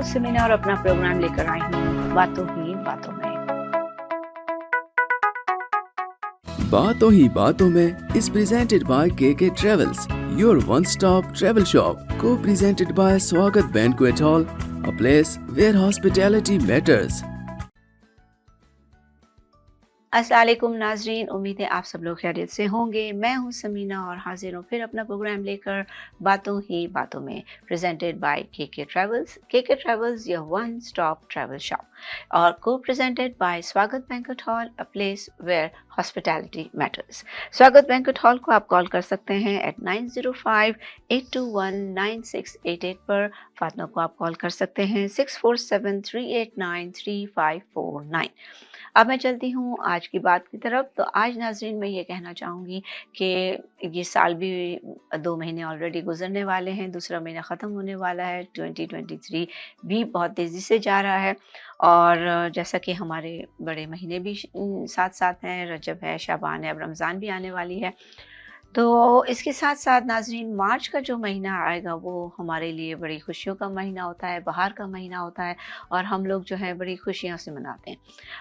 समीना और अपना प्रोग्राम लेकर आई हूँ बातों ही बातों में। बातों ही बातों में is presented by KK Travels, your one-stop travel shop. Co-presented by Swagat Banquet Hall, a place where hospitality matters. अस्सलाम वालेकुम नाजरीन, उम्मीद है आप सब लोग खैरियत से होंगे। मैं हूं समीना और हाजिर हूं फिर अपना प्रोग्राम लेकर बातों ही बातों में, presented by KK travels. KK travels your one stop travel shop और को presented by Swagat banquet hall, a place where hospitality matters. Swagat banquet hall को आप कॉल कर सकते हैं एट 905-821-9688 पर। फातिमा को आप कॉल कर सकते हैं 6473893549। अब मैं चलती हूँ आज की बात की तरफ। तो आज नाज़रीन मैं ये कहना चाहूँगी कि ये साल भी 2 महीने ऑलरेडी गुजरने वाले हैं, दूसरा महीना ख़त्म होने वाला है। 2023 भी बहुत तेज़ी से जा रहा है और जैसा कि हमारे बड़े महीने भी साथ साथ हैं, रजब है, शाबान है, अब रमज़ान भी आने वाली है। तो इसके साथ साथ नाज़रीन मार्च का जो महीना आएगा वो हमारे लिए बड़ी खुशियों का महीना होता है, बहार का महीना होता है और हम लोग जो है बड़ी खुशियों से मनाते हैं।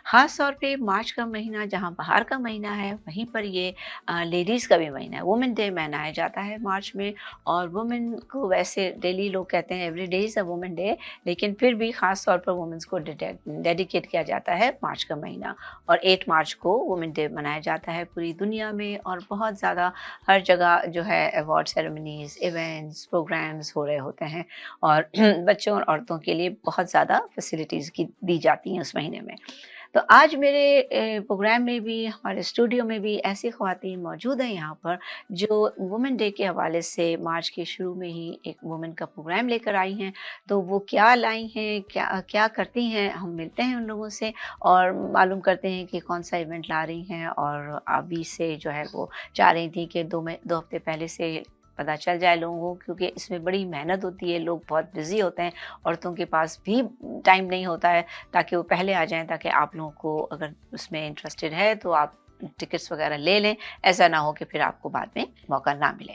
ख़ास तौर पे मार्च का महीना जहाँ बहार का महीना है, वहीं पर ये लेडीज़ का भी महीना है। वुमेन डे मनाया जाता है मार्च में और वुमेन को वैसे डेली लोग कहते हैं every day is a women day, लेकिन फिर भी ख़ास तौर पर वुमेन्स को डेडिकेट किया जाता है मार्च का महीना। और 8 मार्च को वुमेन डे मनाया जाता है पूरी दुनिया में और बहुत ज़्यादा हर जगह जो है अवार्ड सेरेमनीज, इवेंट्स, प्रोग्राम्स हो रहे होते हैं और बच्चों और औरतों के लिए बहुत ज़्यादा फैसिलिटीज़ की दी जाती हैं उस महीने में। तो आज मेरे प्रोग्राम में भी, हमारे स्टूडियो में भी ऐसी ख़वातीन मौजूद हैं यहाँ पर जो वुमेन डे के हवाले से मार्च के शुरू में ही एक वुमेन का प्रोग्राम लेकर आई हैं। तो वो क्या लाई हैं, क्या क्या करती हैं, हम मिलते हैं उन लोगों से और मालूम करते हैं कि कौन सा इवेंट ला रही हैं। और अभी से जो है वो चाह रही थी कि 2 हफ्ते पहले से पता चल जाए लोगों को, क्योंकि इसमें बड़ी मेहनत होती है, लोग बहुत बिज़ी होते हैं, औरतों के पास भी टाइम नहीं होता है ताकि वो पहले आ जाएं, ताकि आप लोगों को अगर उसमें इंटरेस्टेड है तो आप टिकट्स वगैरह ले लें, ऐसा ना हो कि फिर आपको बाद में मौका ना मिले।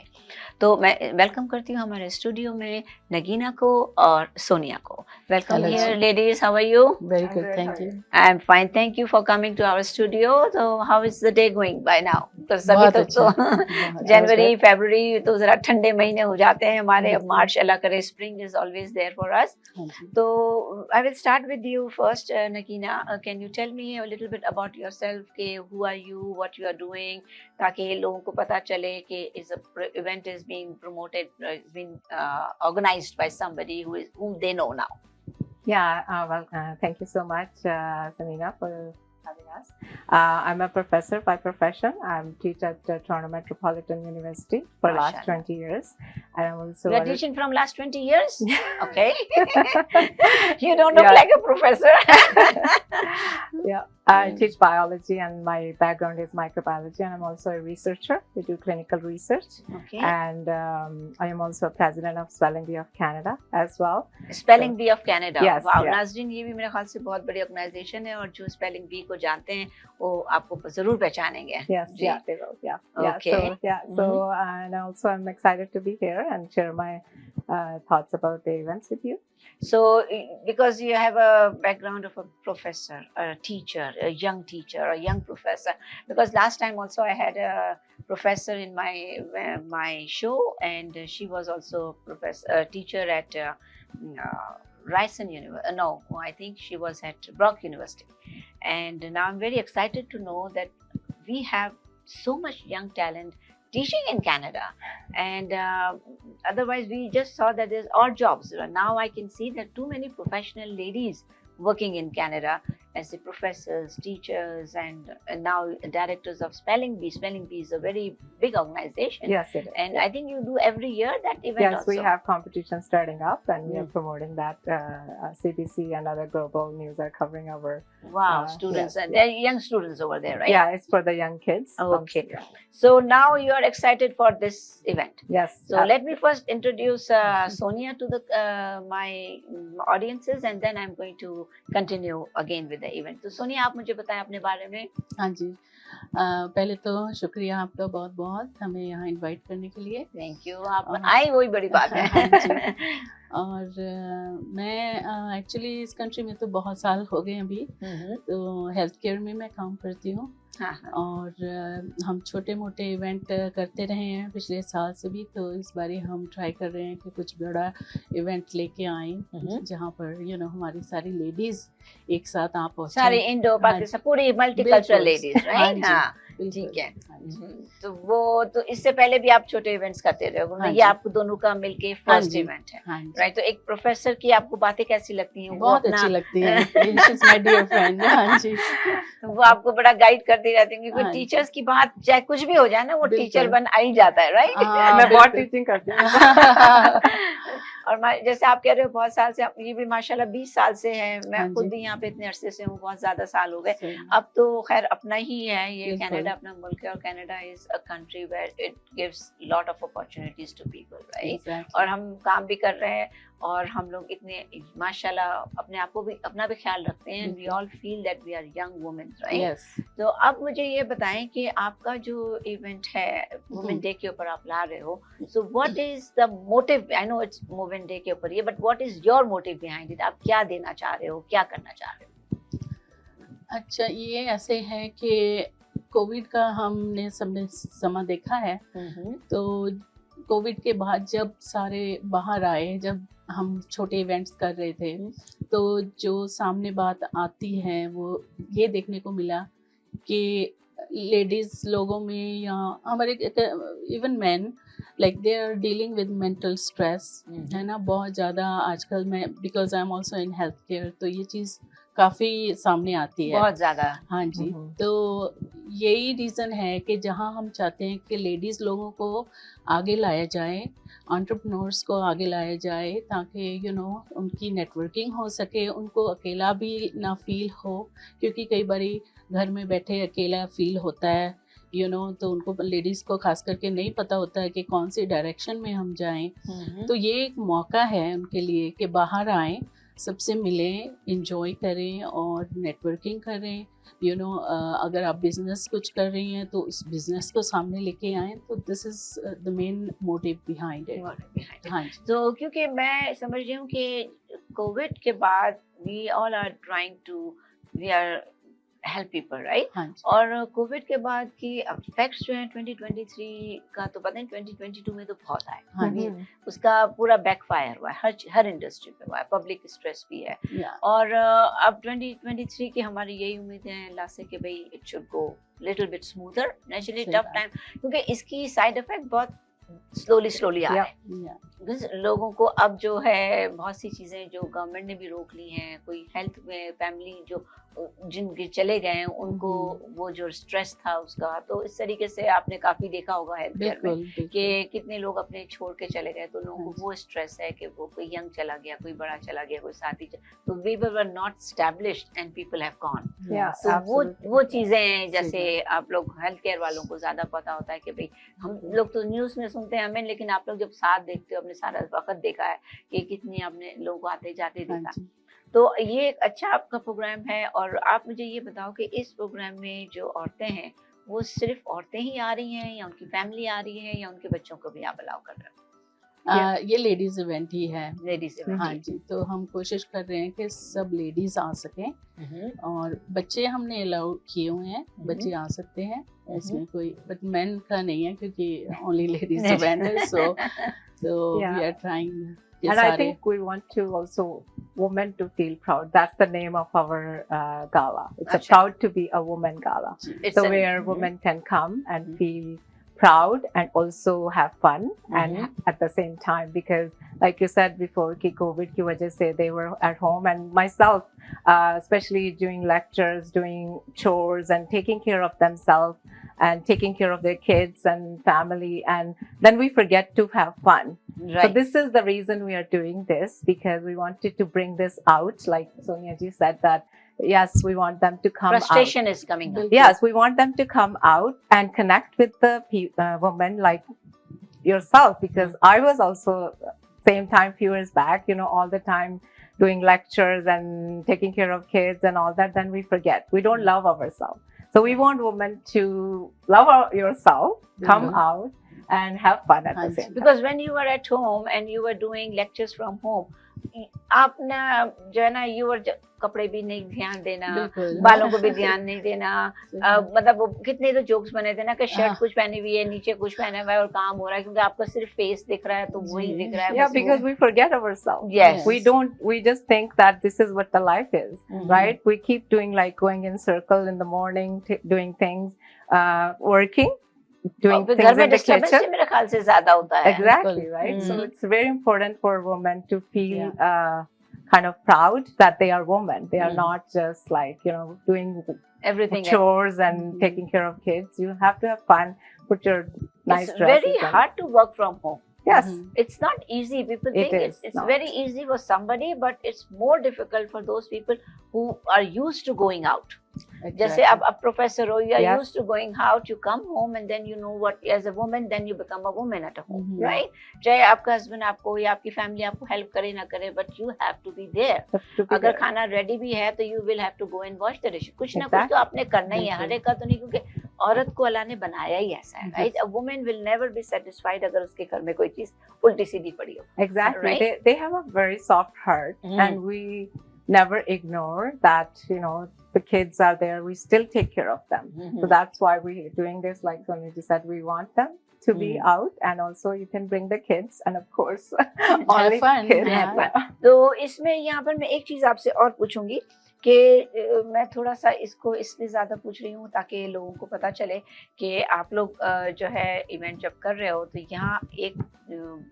तो मैं वेलकम करती हूँ हमारे स्टूडियो में नगीना को और सोनिया को। Welcome here ladies, how are you? Very good, thank you. I am fine, thank you for coming to our studio. तो how is the day going by now? तो सभी बहुत तो अच्छा, जनवरी फरवरी तो जरा ठंडे महीने हो जाते हैं हमारे। अब मार्च अल्लाह करे spring is always there for us. तो I will start with you first Nagina, can you tell me a little bit about yourself के who are you, what you are doing, ताकि लोगों को पता चले कि is a event is being promoted, is being organized by somebody whom they know now. Thank you so much, Samina, for having us. I'm a professor by profession. I'm teach at Toronto Metropolitan University for last 20 years. And I'm also you are teaching from last 20 years? Okay. You don't look like a professor. I teach biology and my background is microbiology, and I'm also a researcher. We do clinical research. Okay. And I am also president of Spelling Bee of Canada as well. Spelling Bee of Canada. Yes. Wow, नाज़रीन ये भी मेरे ख्याल से बहुत बड़ी organisation है और जो Spelling Bee को जानते हैं वो आपको जरूर पहचानेंगे। Yes, they will. Okay. So and also I'm excited to be here and share my thoughts about the events with you. So, because you have a background of a professor, a teacher, a young teacher, a young professor. Because last time also I had a professor in my show, and she was also a teacher at Ryerson University. No, I think she was at Brock University. And now I'm very excited to know that we have so much young talent teaching in Canada, and otherwise we just saw that there's odd jobs. Now I can see that too many professional ladies working in Canada as the professors, teachers, and now directors of Spelling Bee. Spelling Bee is a very big organization. Yes, it is. And I think you do every year that event. Yes, also. We have competitions starting up, and we are promoting that. CBC and other global news are covering our. Wow, students, and they're young students over there, right? Yeah, it's for the young kids. Okay. So now you are excited for this event. Yes. So let me first introduce Sonia to the my audiences, and then I'm going to continue again with the event. तो सोनिया, आप मुझे बताएं अपने बारे में. हाँ जी, पहले तो शुक्रिया आपका बहुत-बहुत हमें यहाँ इनवाइट करने के लिए. Thank you. आप और- आए वही बड़ी बात है. हाँ जी. और मैं एक्चुअली इस कंट्री में तो बहुत साल हो गए अभी, तो हेल्थ केयर में मैं काम करती हूँ. हाँ. और हम छोटे मोटे इवेंट करते रहे हैं पिछले साल से भी, तो इस बारी हम ट्राई कर रहे हैं कि कुछ बड़ा इवेंट लेके आएं जहाँ पर हमारी सारी लेडीज एक साथ आप पहुंचे. सारी इंडो पाकिस्तान पूरी मल्टीकल्चरल लेडीज, राइट? हाँ, ठीक है. तो वो तो इससे पहले भी आप छोटे इवेंट्स करते रहे हो. ये आपको दोनों का मिलके फर्स्ट इवेंट है, राइट? तो एक प्रोफेसर की आपको बातें कैसी लगती हैं? बहुत अच्छी लगती है. She is my dear friend. हाँ जी. तो वो आपको बड़ा गाइड करती रहती है, क्योंकि टीचर्स की बात चाहे कुछ भी हो जाए ना, वो टीचर बन आ ही जाता है, राइट? मैं बहुत टीचिंग करती हूँ. और जैसे आप कह रहे हो बहुत साल से, ये भी माशाल्लाह 20 साल से है. मैं खुद भी यहाँ पे इतने अरसे से हूँ, बहुत ज्यादा साल हो गए. अब तो खैर अपना ही है ये, कनाडा अपना मुल्क है, और Canada is a country where it gives lot of opportunities to people, right? और हम काम भी कर रहे हैं, और हम लोग इतने माशाल्लाह अपने आप को भी, अपना भी ख्याल रखते हैं. We all feel that we are young women, right? तो अब मुझे ये बताएं कि आपका जो इवेंट है वुमेन डे के ऊपर आप ला रहे हो, so what is the motive? I know it's women day के ऊपर ये, but what is your motive behind it? आप क्या देना चाह रहे हो, क्या करना चाह रहे हो? अच्छा, ये ऐसे है कि कोविड का हमने समा देखा है. तो कोविड के बाद जब सारे बाहर आए, जब हम छोटे इवेंट्स कर रहे थे, तो जो सामने बात आती है वो ये देखने को मिला कि लेडीज लोगों में या हमारे even man, like they are dealing with mental stress, है ना, बहुत ज़्यादा आजकल. मैं because I am also in health care, तो ये चीज़ काफ़ी सामने आती है, बहुत ज़्यादा. हाँ जी. तो यही रीज़न है कि जहाँ हम चाहते हैं कि लेडीज़ लोगों को आगे लाया जाए, एंटरप्रेन्योर्स को आगे लाया जाए, ताकि उनकी नेटवर्किंग हो सके, उनको अकेला भी ना फील हो, क्योंकि कई बारी घर में बैठे अकेला फील होता है, तो उनको, लेडीज़ को खास करके नहीं पता होता है कि कौन सी डायरेक्शन में हम जाएं. तो ये एक मौका है उनके लिए कि बाहर आएं, सबसे मिलें, एंजॉय करें और नेटवर्किंग करें. अगर आप बिजनेस कुछ कर रही हैं तो उस बिजनेस को सामने लेके आएं. तो this is the main motive behind it. हाँ जी. तो क्योंकि मैं समझ रही हूँ कि कोविड के बाद we all are trying to, we are help people, right? और कोविड के बाद की इफेक्ट्स जो है 2023 का, तो पता है 2022 में तो बहुत आए. उसका पूरा बैकफायर हुआ है, हर इंडस्ट्री पे हुआ है, पब्लिक स्ट्रेस भी है. और अब 2023 की हमारी यही उम्मीद है अल्लाह से कि भाई it should go little bit smoother. Naturally tough time, क्योंकि इसकी साइड इफेक्ट बहुत स्लोली आ रहे हैं. लोगों को अब जो है बहुत सी चीजें जो गवर्नमेंट ने भी रोक ली हैं, कोई हेल्थ में फैमिली जो जिनके चले गए हैं उनको वो जो स्ट्रेस था उसका, तो इस तरीके से आपने काफी देखा होगा हेल्थ केयर में कि कितने लोग अपने छोड़ के चले गए. तो लोगों को वो स्ट्रेस है कि वो कोई यंग चला गया, कोई बड़ा चला गया, कोई साथी तो we were not established and people have gone. तो वो चीजें जैसे आप लोग हेल्थ केयर वालों को ज्यादा पता होता है कि भाई हम लोग तो न्यूज में सुनते हैं हमें, लेकिन आप लोग जब साथ देखते हो, अपने सारा वक्त देखा है कि कितनी आपने लोगों को आते जाते देखा. तो ये एक अच्छा आपका प्रोग्राम है. और आप मुझे ये बताओ कि इस प्रोग्राम में जो औरतें हैं वो सिर्फ औरतें ही आ रही हैं, या उनकी फैमिली आ रही है, या उनके बच्चों को भी आप अलाउ कर रहे हो? ये लेडीज इवेंट ही है. Ladies event. हाँ जी. तो हम कोशिश कर रहे हैं कि सब लेडीज आ सकें, और बच्चे हमने अलाउ किए हुए हैं, बच्चे आ सकते हैं, इसमें कोई, बट मेन का नहीं है क्योंकि ओनली लेडीज इवेंट है. so we are trying. And I think we want to also women to feel proud. That's the name of our gala. It's a proud to be a woman gala. So where women can come and feel proud and also have fun and at the same time, because like you said before ki COVID ki wajah se they were at home, and myself especially doing lectures, doing chores and taking care of themselves and taking care of their kids and family, and then we forget to have fun. Right. So this is the reason we are doing this, because we wanted to bring this out, like Sonia ji said that yes, we want them to come frustration out. Is coming up. Yes, we want them to come out and connect with the women like yourself, because I was also same time few years back, all the time doing lectures and taking care of kids and all that, then we forget. We don't love ourselves. So we want women to love yourself, come out and have fun at the same time. Because when you were at home and you were doing lectures from home, आपने जो है ना you were कपड़े भी नहीं ध्यान देना, बालों को भी ध्यान नहीं देना, मतलब वो कितने तो जोक्स बने थे ना कि शर्ट कुछ पहनी हुई है, नीचे कुछ पहना हुआ है और काम हो रहा है क्योंकि आपका सिर्फ फेस दिख रहा है तो वही दिख रहा है. Yeah, because we forget ourselves. Yes. We just think that this is what the life is, right? We keep doing like going in circle in the morning, doing things, working. Doing things in the kitchen. मेरे ख्याल से ज़्यादा होता है. Exactly, right? So it's very important for women to feel kind of proud that they are women. They are not just like, doing everything chores and taking care of kids. You have to have fun, put your nice dresses. It's very hard to work from home. Yes. It's not easy. People think it's very easy for somebody, but it's more difficult for those people who are used to going out. जैसे आप professor हो, you are used to going out, you come home and then you know what, as a woman then you become a woman at home, right? चाहे आपका husband आपको या आपकी family आपको help करे ना करे, but you have to be there. अगर खाना रेडी भी है तो you will have to go and wash the dish. कुछ ना कुछ तो आपने करना ही है, हर एक का तो नहीं, क्योंकि औरत को अल्लाह ने बनाया ही ऐसा है, right? A woman will never be satisfied अगर उसके घर में कोई चीज उल्टी सीधी पड़ी हो. Exactly. Right? They have a very soft heart, and we never ignore that, the kids are there, we still take care of them. So that's why we're doing this, like Soniti said, we want them to be out, and also you can bring the kids, and of course only fun. kids. तो इसमें यहाँ पर मैं एक चीज आपसे और पूछूंगी कि मैं थोड़ा सा इसको इसलिए ज्यादा पूछ रही हूँ ताकि लोगों को पता चले कि आप लोग जो है इवेंट जब कर रहे हो तो यहाँ एक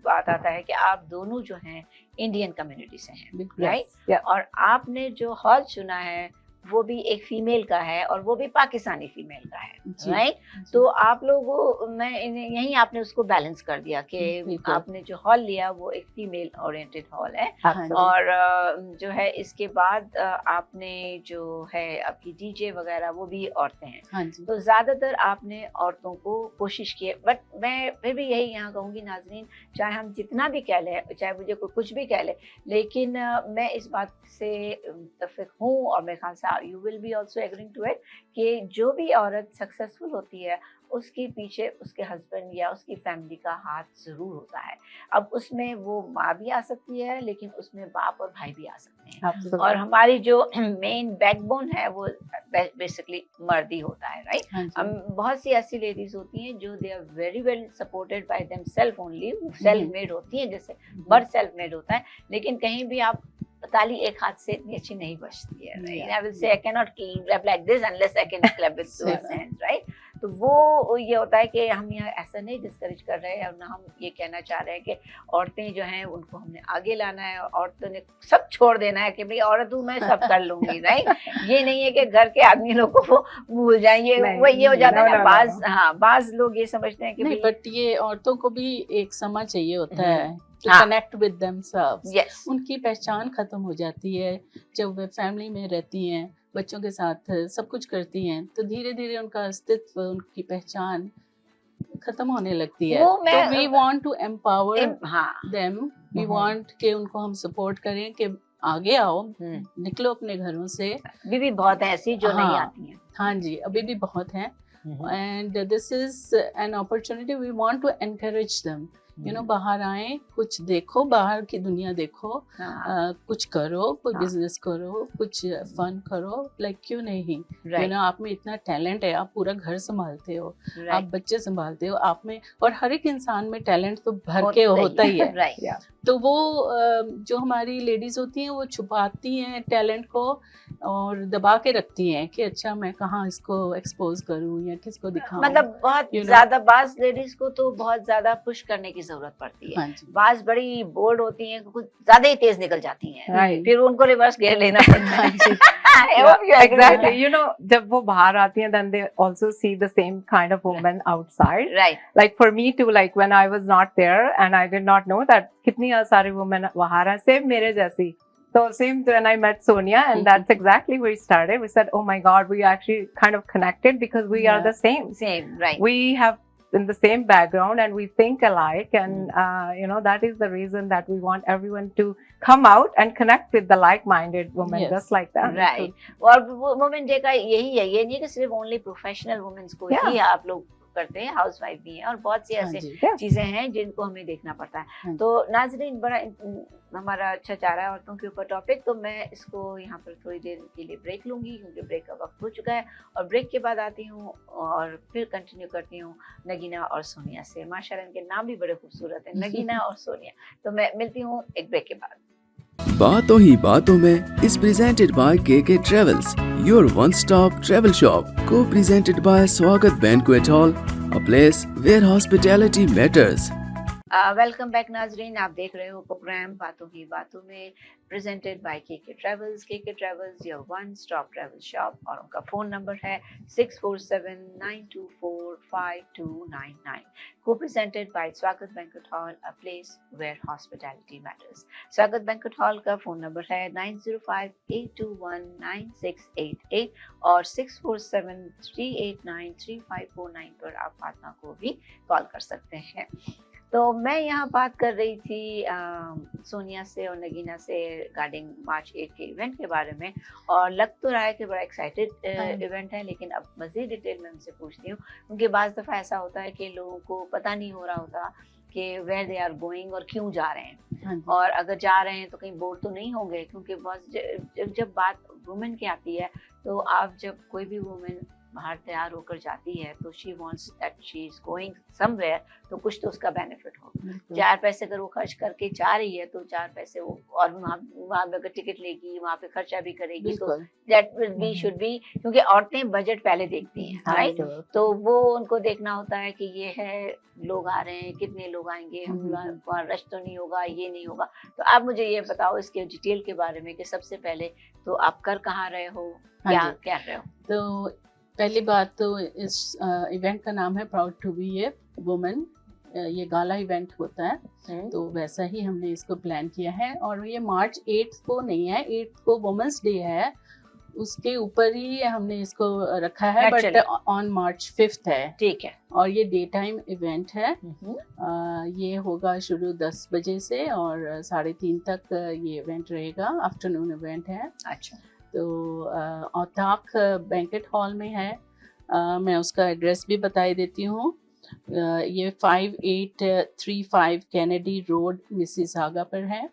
बात आता है कि आप दोनों जो हैं इंडियन कम्युनिटी से हैं, राइट? और आपने जो हॉल चुना है वो भी एक फीमेल का है और वो भी पाकिस्तानी फीमेल का है, राइट? तो आप लोगों मैं यहीं आपने उसको बैलेंस कर दिया कि आपने जो हॉल लिया वो एक फीमेल ओरिएंटेड हॉल है, और जो है इसके बाद आपने जो है आपकी डीजे वगैरह वो भी औरतें हैं. तो ज्यादातर आपने औरतों को कोशिश की है, बट मैं फिर भी यही यहाँ कहूँगी नाजरीन, चाहे हम जितना भी कह लें, चाहे मुझे कोई कुछ भी कह ले, लेकिन मैं इस बात से मुत्तफिक हूँ और मेरे ख्याल से you will be also agreeing to it कि जो भी औरत सक्सेसफुल होती है उसके पीछे उसके हस्बैंड या उसकी फैमिली का हाथ जरूर होता है. अब उसमें वो माँ भी आ सकती है लेकिन उसमें बाप और भाई भी आ सकते हैं, और हमारी जो मेन बैकबोन है वो बेसिकली मर्द ही होता है, राइट? बहुत सी ऐसी लेडीज होती हैं जो they are very well supported by themselves only, self made होती हैं, जैसे मर्द सेल्फ मेड होता है, लेकिन कहीं भी आप ताली एक हाथ से इतनी अच्छी नहीं बजती है, right? I will say I cannot clap like this unless I can clap with two hands, right? तो वो ये होता है कि हम यहाँ ऐसा नहीं डिस्करेज कर रहे हैं और ना हम ये कहना चाह रहे हैं कि औरतें जो हैं उनको हमने आगे लाना है, औरतों ने सब छोड़ देना है कि भाई औरत हूँ मैं सब कर लूंगी, राइट? ये नहीं है कि घर के आदमी लोग को भूल जाएं, ये हो जाता है ना. बाज लोग ये समझते हैं कि बट ये औरतों को भी एक समय चाहिए होता है कनेक्ट विद देमसेल्व्स. उनकी पहचान खत्म हो जाती है जब वे फैमिली में रहती हैं, बच्चों के साथ सब कुछ करती हैं, तो धीरे धीरे उनका अस्तित्व, उनकी पहचान खत्म होने लगती है. तो we want to empower them, we want कि उनको हम सपोर्ट करें कि आगे आओ, निकलो अपने घरों से. अभी भी बहुत है ऐसी जो नहीं आती हैं. हाँ जी, अभी भी बहुत हैं, and this is an opportunity, we want to encourage them. बाहर आए, कुछ देखो, बाहर की दुनिया देखो, कुछ करो, कोई बिजनेस करो, कुछ फन करो, लाइक क्यों नहीं? आप में इतना टैलेंट है, आप पूरा घर संभालते हो, आप बच्चे संभालते हो, आप में, और हर एक इंसान में टैलेंट तो भर के होता ही है. तो वो जो हमारी लेडीज होती हैं वो छुपाती हैं टैलेंट को और दबा के रखती हैं कि अच्छा मैं कहाँ इसको एक्सपोज करूँ या किसको दिखाऊं. मतलब बहुत ज्यादा बाज लेडीज को तो बहुत ज्यादा पुश करने की जरूरत पड़ती है. बाज बड़ी बोल्ड होती हैं, कुछ ज्यादा ही तेज निकल जाती हैं, फिर उनको रिवर्स गियर लेना पड़ता है. Exactly. जब वो बाहर आती हैं, then they also see the same kind of woman outside. Right. Like for me too, like when I was not there and I did not know that कितनी सारी women बाहर हैं, same मेरे जैसी. So same when I met Sonia, and that's exactly where we started. We said, oh my God, we actually kind of connected because we are the same. Same, right. We have in the same background and we think alike, and you know, that is the reason that we want everyone to come out and connect with the like-minded women Yes. just like them. Right. और women day का यही है, ये नहीं कि सिर्फ only professional women's को ही आप लोग करते हैं, हाउस वाइफ भी हैं और बहुत सी हाँ ऐसे जी, चीजें हैं जिनको हमें देखना पड़ता हाँ है। जी। तो नाजरीन, बड़ा हमारा अच्छा जा रहा है औरतों के ऊपर टॉपिक, तो मैं इसको यहाँ पर थोड़ी देर के लिए ब्रेक लूंगी क्योंकि ब्रेक का वक्त हो चुका है, और ब्रेक के बाद आती हूँ और फिर कंटिन्यू करती हूँ नगीना और सोनिया से। माशाल्लाह इनके नाम भी बड़े खूबसूरत हैं, नगीना और सोनिया। तो मैं मिलती हूँ एक ब्रेक के बाद। बातों ही बातों में is presented by KK Travels, your one-stop travel shop, co-presented by Swagat Banquet Hall, a place where hospitality matters. Welcome back नाजरीन, आप देख रहे हो प्रोग्राम बातों ही बातों में, presented by KK travels. KK travels your one stop travel shop, और उनका फ़ोन नंबर है 6479245299, को presented by Swagat banquet hall, a place where hospitality matters. Swagat banquet hall का फ़ोन नंबर है 9058219688 और 6473893549 पर आप फातिमा को भी कॉल कर सकते हैं। तो मैं यहाँ बात कर रही थी सोनिया से और नगीना से रिगार्डिंग मार्च 8 के इवेंट के बारे में, और लग तो रहा है कि बड़ा एक्साइटेड इवेंट है, लेकिन अब मज़ीद डिटेल में उनसे पूछती हूँ, क्योंकि बाज़ दफ़ा ऐसा होता है कि लोगों को पता नहीं हो रहा होता कि वेयर दे आर गोइंग और क्यों जा रहे हैं, हाँ जी। और अगर जा रहे हैं तो कहीं बोर तो नहीं होंगे, क्योंकि बहुत जब बात वुमेन की आती है तो आप जब कोई भी वुमेन बाहर तैयार होकर जाती है तो she wants that she is going somewhere, तो कुछ तो उसका बेनिफिट हो। बिल्कुल। 4 पैसे अगर वो खर्च करके जा रही है तो 4 पैसे वो, और वहाँ पे अगर टिकट लेगी, वहाँ पे खर्चा भी करेगी, तो बिल्कुल। That will be should be, क्योंकि औरतें बजट पहले देखती हैं, हाँ, राइट? जरूर। तो वो उनको देखना होता है कि ये है, लोग आ रहे हैं, कितने लोग आएंगे, हम वहाँ रश तो नहीं होगा, ये नहीं होगा। तो आप मुझे ये बताओ इसके डिटेल के बारे में कि सबसे पहले तो आप कर कहाँ रहे हो, हाँ क्या जी। क्या रहे हो? तो पहली बात तो इस इवेंट का नाम है proud to be a woman. ये गाला इवेंट होता है, तो वैसा ही हमने इसको प्लान किया है, और ये मार्च 8 को नहीं है, 8 को वुमेंस डे है, उसके ऊपर ही हमने इसको रखा है, बट ऑन मार्च 5 है। ठीक है। और ये डे टाइम इवेंट है। ये होगा शुरू 10 बजे से और 3:30 तक ये इवेंट रहेगा, आफ्टरनून इवेंट है। अच्छा। तो औताक बैंकेट हॉल में है। मैं उसका एड्रेस भी बता देती हूँ। ये 5835 कैनेडी रोड मिसिसागा पर है,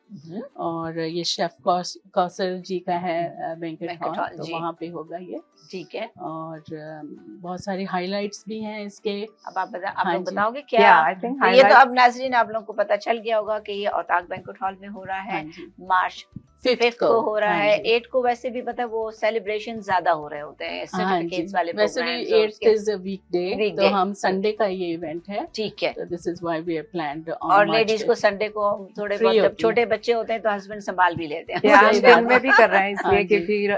और ये शेफ कौसर जी का है बैंकेट हॉल, तो वहाँ पे होगा ये। ठीक है। और बहुत सारी हाइलाइट्स भी हैं इसके। अब आप हाँ लोग जी। बताओगे क्या? I think ये तो highlights- अब नाजरीन आप लोगों को पता चल गया होगा कि ये औताक बैंक्वेट हॉल में हो रहा है। हाँ जी। मार्च 5 को हो रहा हाँ है। जी। 8 को वैसे भी पता है वो सेलिब्रेशन ज्यादा हो रहे होते हैं, हाँ सर्टिफिकेट्स जी। वाले वैसे भी प्रोग्राम्स और 8th उसके- इज अ वीकडे, तो Weekday। हम संडे का ये इवेंट है, ठीक है। तो this is why we are planned on और लेडीज को संडे को थोड़े Free बहुत, जब होती है। छोटे बच्चे होते हैं तो हस्बैंड संभाल भी लेते हैं। या सही दिन बात में है। भी कर रहे हैं इसलिए हाँ कि जी। फिर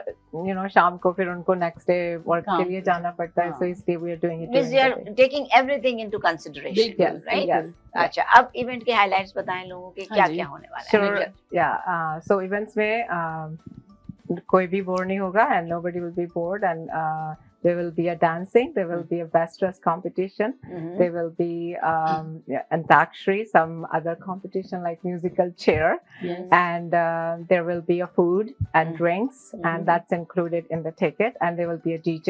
यू नो शाम को फिर उनको नेक्स्ट डे वर्क काम के लिए जाना पड़ता है, हाँ। सो इसलिए we are doing it Means you are taking everything into consideration, बिल्कुल, right? yes. अच्छा, अब इवेंट के हाइलाइट्स बताएं लोगों के, हाँ क्या जी। क्या होने वाला है? Sure, yeah. So events में कोई भी बोर नहीं होगा, and nobody will be bored, and there will be a dancing, there will be a best dress competition, there will be antakshari, some other competition like musical chair, Yes. and there will be a food and drinks, and that's included in the ticket, and there will be a DJ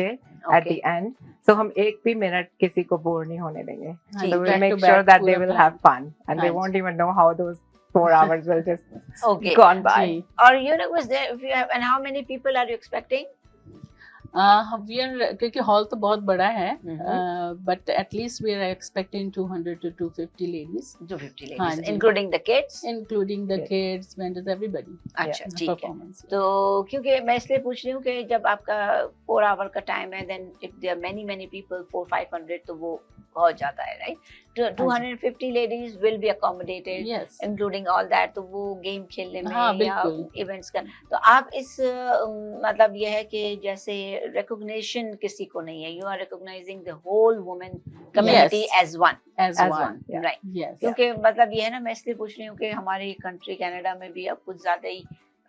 at the end. So हम एक भी minute किसी को bore नहीं होने देंगे. हाँ So ji, we'll back make to sure back that they पूरा will plan। have fun, and they हाँ won't even know how those 4 hours will just Okay. gone by. जी। Or you know, was there, if you have, and how many people are you expecting? We are, क्योंकि हॉल तो बहुत बड़ा है, but at least we are expecting 200 to 250 ladies, 250 हाँ ladies, जी। including the kids. Including the Yes. Kids, vendors, everybody. अच्छा, ठीक है। परफॉर्मेंस। तो क्योंकि मैं इसलिए पूछ रही हूँ कि जब आपका 4 आवर का टाइम है, then if there many people 400-500 तो वो बहुत जाता है, राइट? 250 ladies will be accommodated, yes. Including all that, तो वो गेम खेलने में हाँ, या बिल्कुल। इवेंट्स का, तो आप इस मतलब ये है कि जैसे रिकॉग्निशन किसी को नहीं है, you are recognising the whole women community as one, as As one. one, yeah. Right? Yes. क्योंकि मतलब ये है ना, मैं इसलिए पूछ रही हूँ कि हमारी कंट्री कनाडा में भी अब कुछ ज्यादा ही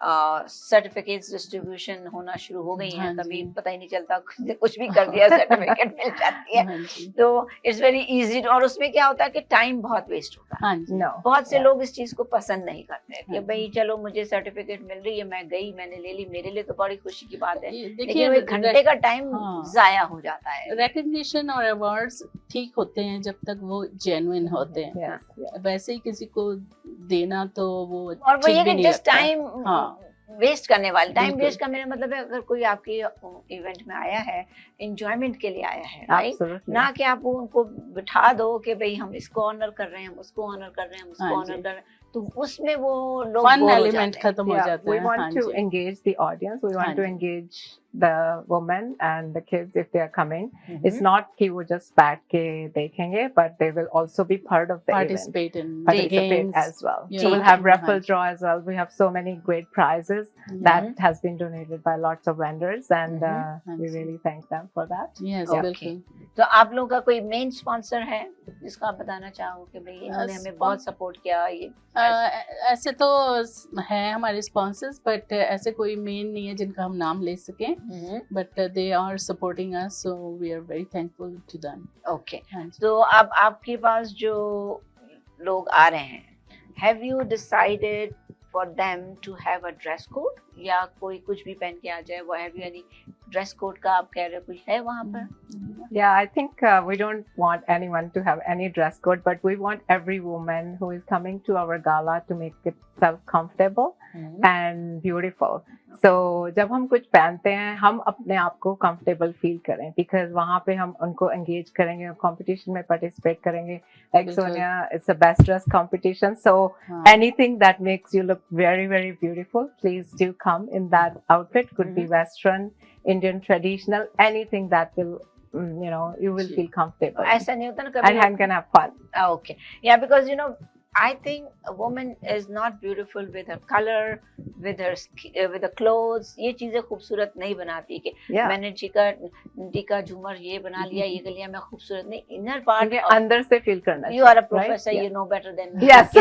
सर्टिफिकेट्स डिस्ट्रीब्यूशन होना शुरू हो गई हाँ हैं, कभी जी। पता ही नहीं चलता कुछ भी कर दिया सर्टिफिकेट मिल जाती है। हाँ जी, तो इट्स वेरी इजी। और उसमें क्या होता है कि टाइम बहुत वेस्ट होता है। हाँ जी, No. बहुत से Yeah. लोग इस चीज को पसंद नहीं करते कि हाँ भाई चलो मुझे सर्टिफिकेट मिल रही है, मैं गई, मैंने ले ली, मेरे लिए तो बड़ी खुशी की बात है, ये लेकिन देखिए वो एक घंटे का टाइम हाँ। जाया हो जाता है। रिकग्निशन और अवार्ड्स ठीक होते हैं जब तक वो जेन्युइन होते हैं। Yes, yes. वैसे ही किसी को देना तो वो और वो ठीक ये भी कि नहीं जस्ट लगता। टाइम हाँ। वेस्ट करने वाले, टाइम बिल्कुल। वेस्ट का मेरा मतलब है अगर कोई आपके इवेंट में आया है, एंजॉयमेंट के लिए आया है, राइट, Absolutely. ना कि आप उनको बिठा दो कि भाई हम इसको ऑनर कर रहे हैं, हम उसको ऑनर कर रहे हैं, हम उसको हाँ ऑनर जी। कर रहे हैं, तो उसमें वो लोग फन बोर हो एलिमेंट जाते हैं। खत्म हो Yeah, जाता we है। want हाँ to ji, engage the audience. We want हाँ to ji. engage the women and the kids if they are coming. Mhm. It's not कि वो just बैठ के देखेंगे, but they will also be part of the event. participate in Participate games as well. Yeah. So we'll have हाँ raffle ji. draw as well. We have so many great prizes that has been donated by lots of vendors, and Mhm. we really thank them for that. Yes, Okay. बिल्कुल। तो आप लोगों का कोई main sponsor है जिसको आप बताना चाहो कि भाई इन्होंने हमें बहुत सपोर्ट किया? ये ऐसे तो हैं हमारे स्पॉन्सर्स, बट ऐसे कोई मेन नहीं है जिनका हम नाम ले सकें, but they are supporting us, so we are very thankful to them. Okay, हाँ जी। तो अब आपके पास जो लोग आ रहे हैं, have you decided for them to have a dress code, या कोई कुछ भी पहन के आ जाए? वो have you any dress code का आप कह रहे हो कुछ है वहाँ पर? Yeah, I think we don't want anyone to have any dress code, but we want every woman who is coming to our gala to make itself comfortable and beautiful. So जब हम कुछ पहनते हैं, हम अपने आप को comfortable feel करें, because वहाँ पे हम उनको engage करेंगे, competition में participate करेंगे. Like बिल्कुल। Sonia, it's a best dress competition, so हाँ। anything that makes you look very, very beautiful, please do come in that outfit. Could be Western, Indian, traditional, anything that will, you will feel comfortable. ऐसा नहीं होता ना And कभी? I'm gonna have fun. Okay, yeah, because I think a woman is not beautiful with her color, with her clothes. ये चीजें खूबसूरत नहीं बनाती कि Yeah. मैंने टीका झूमर ये बना लिया, ये कर लिया, मैं खूबसूरत नहीं। इनर पार्ट मुझे अंदर से feel करना you are a चाहिए, professor, right? you know better than me. Yes.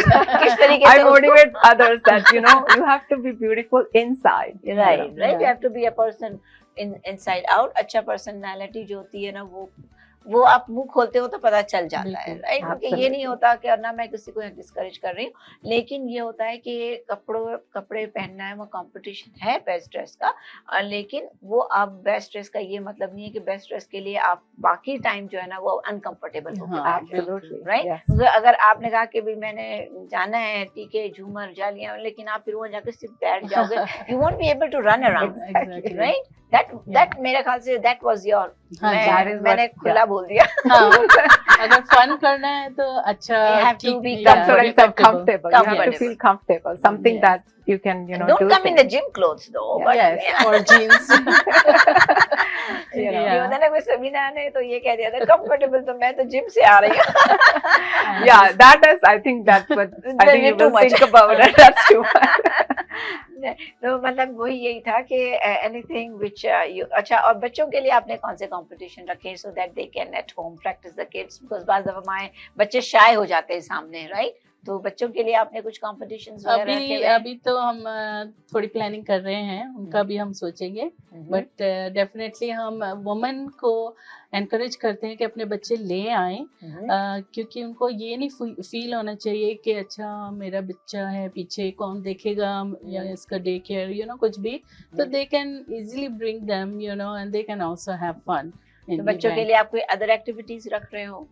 किस तरीके I से उसको- motivate others that you have to be beautiful inside. right, you know. right. You have to be a person inside out. अच्छा personality जो होती है ना, वो आप मुंह खोलते हो तो पता चल जाता है, बिल्कुल, राइट? क्योंकि ये absolutely. नहीं होता कि, और ना मैं किसी को डिस्करेज कर रही हूँ, लेकिन ये होता है कि कपड़े पहनना है, वो कंपटीशन है बेस्ट ड्रेस का, लेकिन वो आप बेस्ट ड्रेस का ये मतलब नहीं है कि बेस्ट ड्रेस के लिए आप बाकी टाइम जो है ना वो अनकंफर्टेबल हो हाँ, Absolutely. राइट? Yes. अगर आपने कहा कि भी मैंने जाना है टीके झूमर जालियां, लेकिन आप फिर वहाँ जाकर सिर्फ बैठ जाओगे, you won't be able to run around, Exactly. right? That मेरे ख्याल से that was your, हाँ, that is what- मैंने खुला बोल दिया। हाँ, अगर फन करना है तो अच्छा You have to ठीक be yeah, That's what I be said, comfortable. You have to Comfortable. feel comfortable. Something Yes. that you can, Don't do come in the things. gym clothes though. But Yes, or jeans. ये Yeah. होता है ना, कोई सबीना ने तो ये कह दिया था कंफर्टेबल, तो मैं तो जिम से आ रही हूँ। Yeah, that is, I think that's what I think you Too will much. think about it. That's too much. तो मतलब वही यही था कि एनीथिंग व्हिच यू, अच्छा, और बच्चों के लिए आपने कौन से कंपटीशन रखे so that they can at home practice the kids, because बाज़ दफा हमारे बच्चे शाय हो जाते हैं सामने, राइट? तो बच्चों के लिए आपने कुछ कॉम्पिटिशन्स वगैरह रखे हुए हैं? अभी तो हम थोड़ी प्लानिंग कर रहे हैं, उनका भी हम सोचेंगे, बट डेफिनेटली हम वुमेन को एनकरेज करते हैं कि अपने बच्चे ले आएं, क्योंकि उनको ये नहीं फील होना चाहिए कि अच्छा मेरा बच्चा है पीछे कौन देखेगा, या इसका डे केयर कुछ भी, तो they can easily bring them and they can also have fun. तो बच्चों के लिए आप कोई अदर एक्टिविटीज रख रहे हो?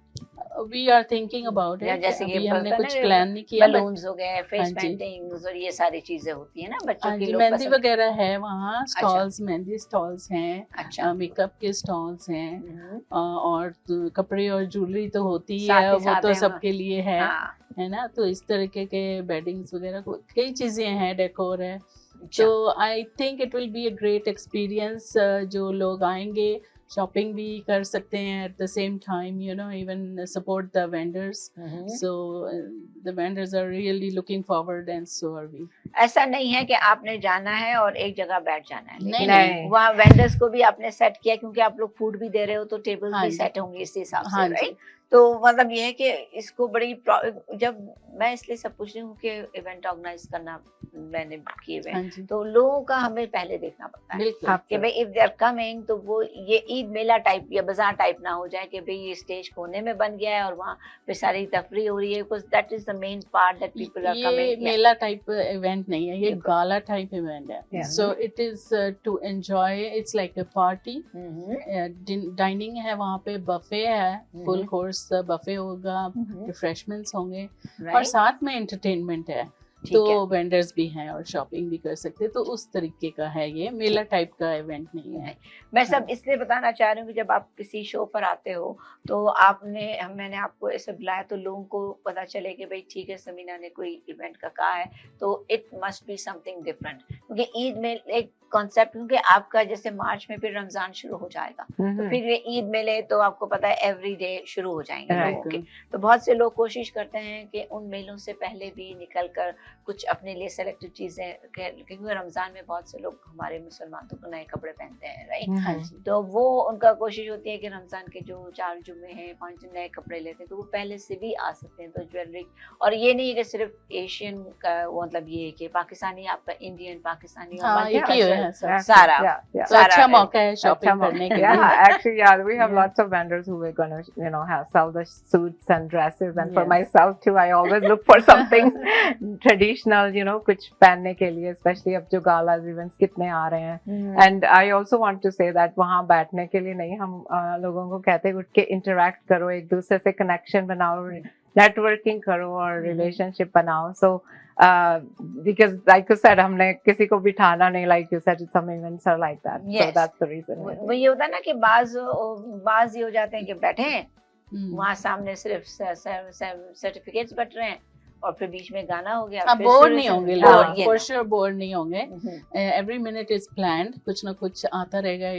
वी आर थिंकिंग अबाउट या इट, जैसे कि अभी हमने बोलते कुछ हैं ना, प्लान नहीं किया, बलून्स हो गए, फेस हाँ जी। पेंटिंग्स और ये सारी चीजें होती है ना बच्चों की, जी, लोग मेहंदी पसंद। वगैरह है वहाँ, स्टॉल्स, मेहंदी स्टॉल्स हैं, अच्छा, मेकअप के स्टॉल्स हैं, हम्म, और कपड़े और ज्वेलरी तो होती साथ है, ही वो साथ तो है, सबके लिए है हाँ, ना? तो इस तरीके के बेडिंग्स वगैरह कई चीजें हैं, डेकोर है, अच्छा। तो I think it will be a great experience. जो लोग आएंगे शॉपिंग भी कर सकते हैं, at the same time even support the vendors, so the vendors are really looking forward and so are we. ऐसा नहीं है कि आपने जाना है और एक जगह बैठ जाना है, नहीं, लेकिन नहीं। वहाँ वेंडर्स को भी आपने सेट किया, क्योंकि आप लोग फूड भी दे रहे हो तो टेबल हाँ भी जी। सेट होंगे इस हिसाब से, हाँ जी। राइट? तो मतलब ये है कि इसको जब मैं इसलिए सब पूछ रही हूँ कि इवेंट ऑर्गेनाइज करना मैंने किए हुए हाँ हैं, जी, तो लोगों का हमें पहले देखना पड़ता है बिल्कुल। कि भाई इफ दे आर कमिंग तो वो ये ईद मेला टाइप या बाजार टाइप ना हो जाए कि भाई ये स्टेज कोने में बन गया है और वहाँ पे सारी तफरी हो रही है, because that is the main part that people are ये कमिंग। मेला टाइप इवेंट नहीं है, ये बिल्कुल। गाला टाइप इवेंट है। Yeah. So it is to enjoy, it's like a party. Dining है वहाँ पे, बफे है, फुल कोर्स बफे होगा, रिफ्रेशमेंट्स होंगे और साथ में एंटरटेनमेंट है। तो वेंडर्स भी हैं और शॉपिंग भी कर सकते हैं, तो उस तरीके का है, ये मेला टाइप का इवेंट नहीं है। मैं सब इसलिए बताना चाह रही हूँ कि जब आप किसी शो पर आते हो तो मैंने आपको ऐसे बुलाया तो लोगों को पता चले कि भाई ठीक है समीना ने कोई इवेंट का कहा है तो it must be something different, क्योंकि ईद में एक कॉन्सेप्ट, क्योंकि आपका जैसे मार्च में फिर रमजान शुरू हो जाएगा तो फिर ये ईद मेले तो आपको पता है एवरी डे शुरू हो जाएंगे लोगों के। तो बहुत से लोग कोशिश करते हैं कि उन मेलों से पहले भी निकल कर कुछ अपने लिए सेलेक्टेड चीजें, क्योंकि रमजान में बहुत से लोग हमारे मुसलमानों को नए कपड़े पहनते हैं, राइट? तो वो उनका कोशिश होती है कि रमजान के जो 4 जुम्मे हैं 5 नए कपड़े लेते हैं तो वो पहले से भी आ सकते हैं। तो ज्वेलरी, और ये नहीं है कि सिर्फ एशियन का, मतलब ये है कि पाकिस्तानी, आपका इंडियन पाकिस्तानी सारा अच्छा मौका है शॉपिंग करने के लिए। Yeah, actually, yeah, we have lots of vendors who are gonna, sell the suits and dresses, and for myself too, I always look for something traditional, कुछ पहनने के लिए, especially अब जो galas events कितने आ रहे हैं। And I also want to say that वहाँ बैठने के लिए नहीं, हम लोगों को कहते हैं उठ के interact करो, एक दूसरे से connection बनाओ, networking करो और relationship बनाओ। So because like you said, हमने किसी को बिठाना नहीं, like you said, some events are like that. Yes. So that's the reason. वो ये होता है ना कि बाज ये हो जाते हैं कि बैठे हैं वहाँ सामने सिर्फ सर्टिफिकेट्स बट रहे हैं और फिर बीच में गाना हो गया, बोर नहीं होंगे लोग, फॉर श्योर बोर नहीं होंगे। एवरी मिनट इज प्लान्ड, कुछ ना कुछ आता रहेगा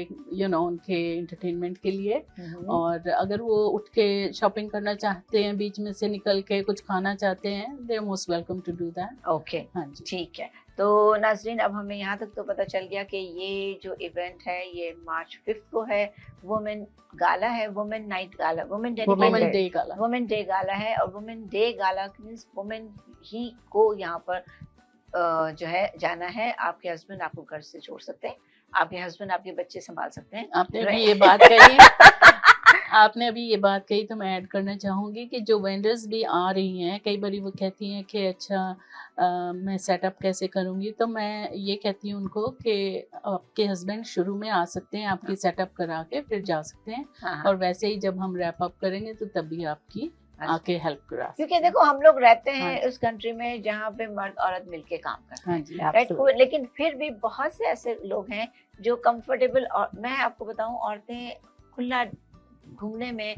उनके एंटरटेनमेंट के लिए। और अगर वो उठ के शॉपिंग करना चाहते हैं, बीच में से निकल के कुछ खाना चाहते हैं, they are most welcome to do that. Okay, हाँ जी, ठीक है। तो नाजरीन, अब हमें यहाँ तक तो पता चल गया कि ये जो इवेंट है ये मार्च 5 को है, वुमेन गाला है, वुमेन नाइट गाला, वुमेन डे गाला, वुमेन डे गाला है। और वुमेन डे गाला मींस वुमेन ही को यहाँ पर जो है जाना है। आपके हस्बैंड आपको घर से छोड़ सकते हैं, आपके हस्बैंड आपके बच्चे संभाल सकते हैं। आपने भी ये बात कही आपने अभी ये बात कही तो मैं ऐड करना चाहूँगी कि जो वेंडर्स भी आ रही हैं, कई बार वो कहती हैं कि अच्छा मैं सेटअप कैसे करूँगी, तो मैं ये कहती हूँ उनको कि आपके हस्बैंड शुरू में आ सकते हैं, आपकी सेटअप करा के फिर जा सकते हैं। और वैसे ही जब हम रैप अप करेंगे तो तभी आपकी आके हेल्प करा, क्योंकि देखो हम लोग रहते हैं उस कंट्री में जहाँ पे मर्द औरत मिलके काम करते हैं, राइट? लेकिन फिर भी बहुत से ऐसे लोग हैं जो कंफर्टेबल, और मैं आपको बताऊं औरतें खुला घूमने में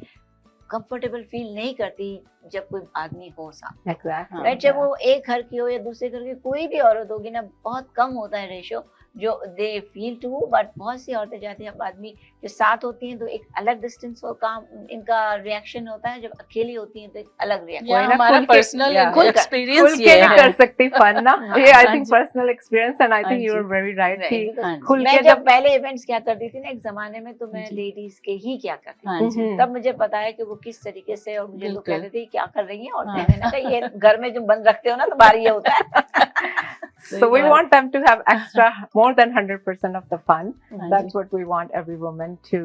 कंफर्टेबल फील नहीं करती जब कोई आदमी हो साथ, राइट? जब वो एक घर की हो या दूसरे घर की कोई भी औरत होगी ना, बहुत कम होता है रेशो जो दे फील टू, बट बहुत सी औरतें जाती हैं अब आदमी जो साथ होती हैं तो एक अलग डिस्टेंस हो काम इनका रिएक्शन होता है, जब अकेली होती हैं तो एक अलग रिएक्शन। हमारा पर्सनल एक्सपीरियंस ये है, कर सकती फन ना, ये I think personal experience, and I think you are very right कि खुल के जब पहले इवेंट्स क्या करती थी ना एक जमाने में, तो मैं लेडीज के ही क्या करती थी, तब मुझे पता है कि वो किस तरीके से, और मुझे लोग कहते थे क्या कर रही हैं औरतें, मैंने कहा ये घर में जो बंद रखते हो ना तो बाहर ये होता है। So we want them to have extra, more than 100% of the fun. That's what we want every woman to,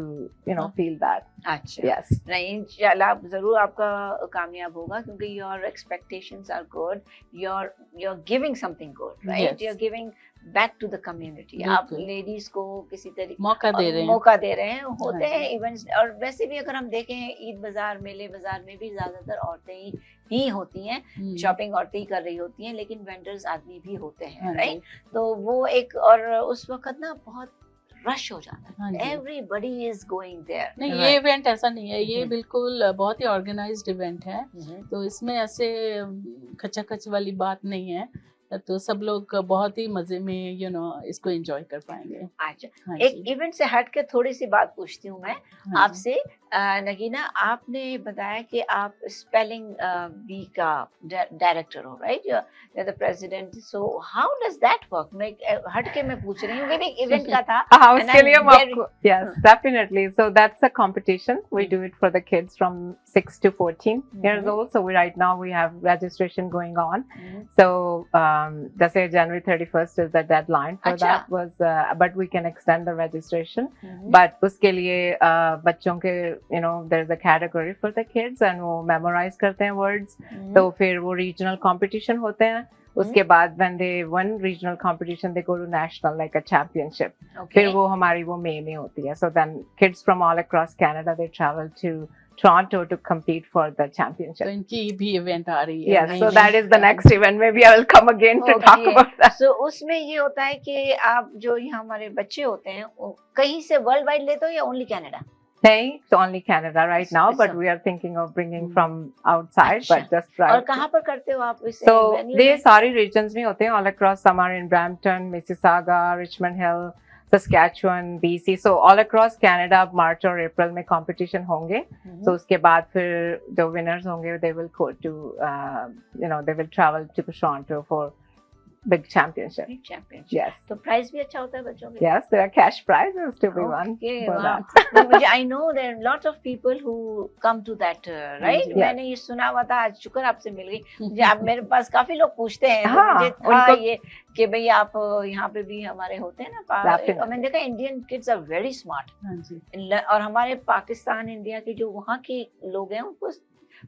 feel that. अच्छा, yes. नहीं, इंशाल्लाह जरूर आपका कामयाब होगा, क्योंकि your expectations are good, you're giving something good, right? Yes. You're giving back to the community. आप ladies को किसी तरीके मौका दे रहे हैं, होते हैं इवेंट्स। और वैसे भी अगर हम देखें ईद बाजार, मेले बाजार में भी ज्यादातर औरतें ही होती हैं, शॉपिंग औरतें ही कर रही होती हैं, लेकिन वेंडर्स आदमी भी होते हैं, राइट? तो वो एक, और उस वक्त ना बहुत रश हो जाता है, एवरीबडी इज गोइंग देयर। नहीं, ये इवेंट ऐसा नहीं है, ये बिल्कुल बहुत ही ऑर्गेनाइज्ड इवेंट है, तो इसमें ऐसे खचाखच वाली बात नहीं है तो सब लोग बहुत ही मजे में इसको एंजॉय कर पाएंगे। अच्छा, हाँ एक जी। इवेंट से हट के थोड़ी सी बात पूछती हूँ मैं हाँ जी। आपसे। नगीना, आपने बताया कि आप स्पेलिंग बी का डायरेक्टर हो, right? The president. So how does that work? मैं हट के मैं पूछ रही हूँ, ये भी एक इवेंट का था हाँ, and उसके लिए I'm हम very- आपको yes definitely, so that's a competition we do it for the kids from 6 to 14 years Mhm. old, so right now we have registration going on. Mhm. So जैसे January 31st is the deadline for अच्छा। that was but we can extend the registration. Mhm. But उसके लिए बच्चों के there's a category for the kids and वो memorize करते हैं words. Mhm. तो फिर वो regional competition होते हैं. उसके बाद when they won regional competition they go to national like a championship. Okay. फिर वो हमारी वो मई में होती है. So then kids from all across Canada they travel to Toronto to compete for the तो championship. इनकी भी इवेंट आ रही है। Yes, Mei so mein. that is the next event. Maybe I will come again to talk Okay. about that. So उसमें ये होता है कि आप जो यहाँ हमारे बच्चे होते हैं वो कहीं से वर्ल्ड वाइड लेते हो या ओनली कनाडा? नहीं, it's only Canada right now, but So- we are thinking of bringing from outside, अच्छा। but just और right. कहाँ पर करते हो आप इसे? So venue they में? सारी regions में होते हैं all across. Some are in Brampton, Mississauga, Richmond Hill, Saskatchewan, BC. So all across Canada March और April में competition होंगे. Mhm. So उसके बाद फिर जो winners होंगे they will go to they will travel to Toronto for big championship. Big championship. Yes. तो price भी अच्छा होता है बच्चों के? Yes, there are cash prizes to be won Okay, for wow. that. तो मुझे I know there are lot of people who come to that, right? Yes. मैंने ये सुना हुआ था, आज शुक्र आपसे मिल गई। मुझे आप मेरे पास काफी लोग पूछते हैं, तो हाँ, मुझे था उनको- ये कि भाई आप यहाँ पे भी हमारे होते हैं ना Definitely. और मैंने देखा Indian kids are very smart. हाँ जी। और हमारे पाकिस्तान इंडिया के जो वहाँ के लोग हैं उनको